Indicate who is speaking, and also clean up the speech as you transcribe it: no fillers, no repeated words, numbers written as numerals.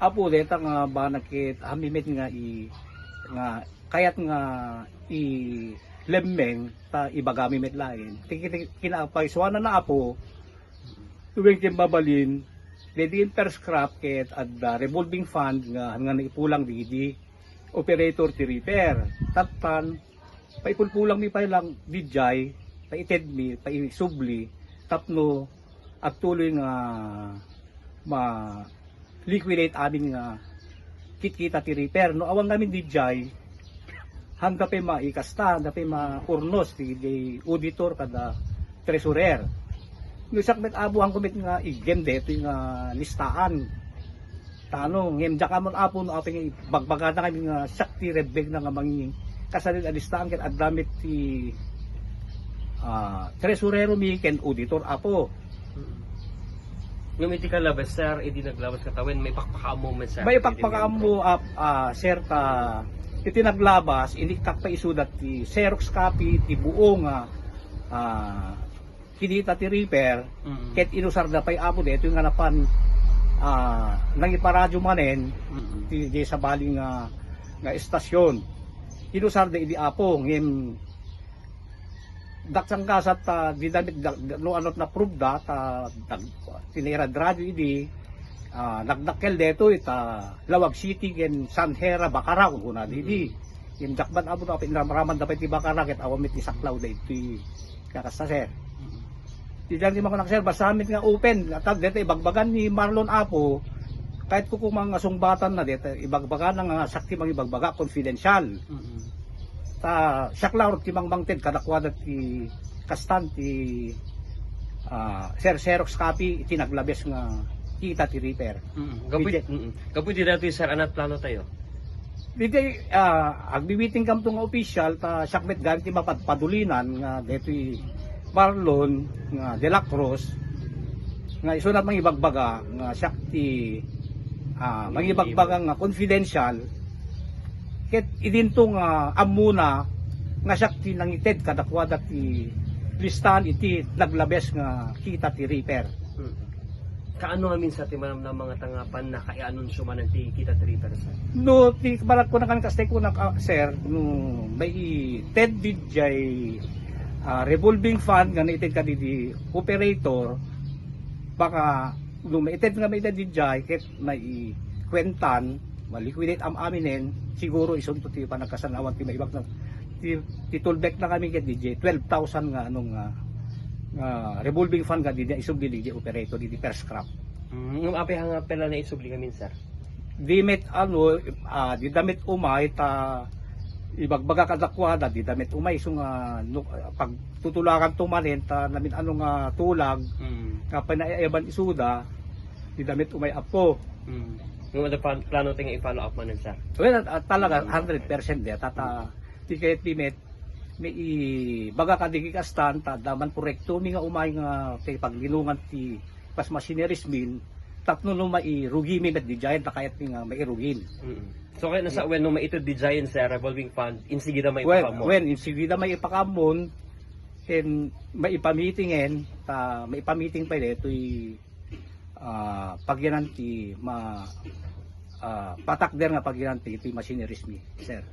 Speaker 1: Apo deta nga ba nakit hamimit nga nga kayat nga i lemmeng ta ibagami met lain. Kinapaiswana na apo tuwing timbabalin dedi per scrap ket ad revolving fund nga naipulang di operator ti repair. Tatan paipulpulang mi pa lang dijay paited mi paisubli tapno at tuloy nga ma liquidate amin nga kitkita ti repair no awang namin dijay hangga pa maikasta hangga pa maurnos ti auditor kada treasurer no sakmet abo ang kumit nga igende ito nga listaan tano ngem jakamon apo no aping bagbagada kami nga sakti rebeg na nga manging kasalil a listaan ket adamit ti treasurero mi ken auditor apo.
Speaker 2: Yung iti kalabas, sir, edi naglabas katawin, may pakpakaamo man, sir.
Speaker 1: May pakpakaamo, sir, iti naglabas, iniktak pa isudat ti Xerox copy, ti buo nga kinita ti repair, ket inusar na pa'y apo dito yung hanapan nangiparadyo manen, ti sa baling nga estasyon. Inusar na idi apo, ngem daksang kasat di damit no anot na prove da tinira radio idi nagdakkel deto ita Lawag City ken San Hera Bacara kun na idi yung dakban abo na pinramaraman dapat ti Bacara ket awamit ni saklaw da iti kakasta sir di di man sir basta amit nga open at deto ibagbagan ni Marlon Apo kahit ko kung mga sungbatan na deto ibagbagan nga sakti mang ibagbaga confidential. Saklaw ti mangmangted kadakwada ti kastan ti sir Xerox copy iti naglabes nga kita ti repair.
Speaker 2: Kaputi dati, sir, anat plano tayo?
Speaker 1: Dito agbibiting kam tong official ta sakmet ganti mapadpadulinan nga detoy Marlon nga De La Cruz nga isunat mang ibagbaga nga sakti mangibagbaga nga confidential ket idinto nga amuna nga sakti nangited kadakwada ti listahan iti naglabes nga kita ti repair.
Speaker 2: Kaano amin sa timanam na mga tangapan na kaya-anunsyo man ti kita ti repair, sir?
Speaker 1: No, ti balat ko na kan kastay ko na sir, no may TED DJ revolving fund nga naited ka di operator baka no may TED nga may DJ ket may kwentan maliquidate aminen siguro isunto ti panagkasanawan ti maibag na ti tollback na kami ket DJ 12,000 nga anong revolving fund nga di isubli di operator di per scrap.
Speaker 2: Yung ape hanga pela na isubli kami, sir.
Speaker 1: Di met di damit umay ta ibagbaga kadakwada di damit umay so nga pag tutulakan tumanen ta namin anong tulag nga panaiban isuda di damit umay apo.
Speaker 2: Yung plano tingin i-follow up man, sir?
Speaker 1: Well, talaga 100% de ti kayet timet may baga kadigikastan ta daman proyekto mi nga umay nga kay paglinungan ti pas machineries mill tatno no mairugi mi met di giant ta kayat nga mairugin.
Speaker 2: So kaya nasa when no maito di giant, sir, revolving fund insigida may ipakamon.
Speaker 1: When insigida may ipakamon ken maipamitingin ta maipamiting pa detoy pagyanan ti patakder nga pagyanan ti machineries mi, sir.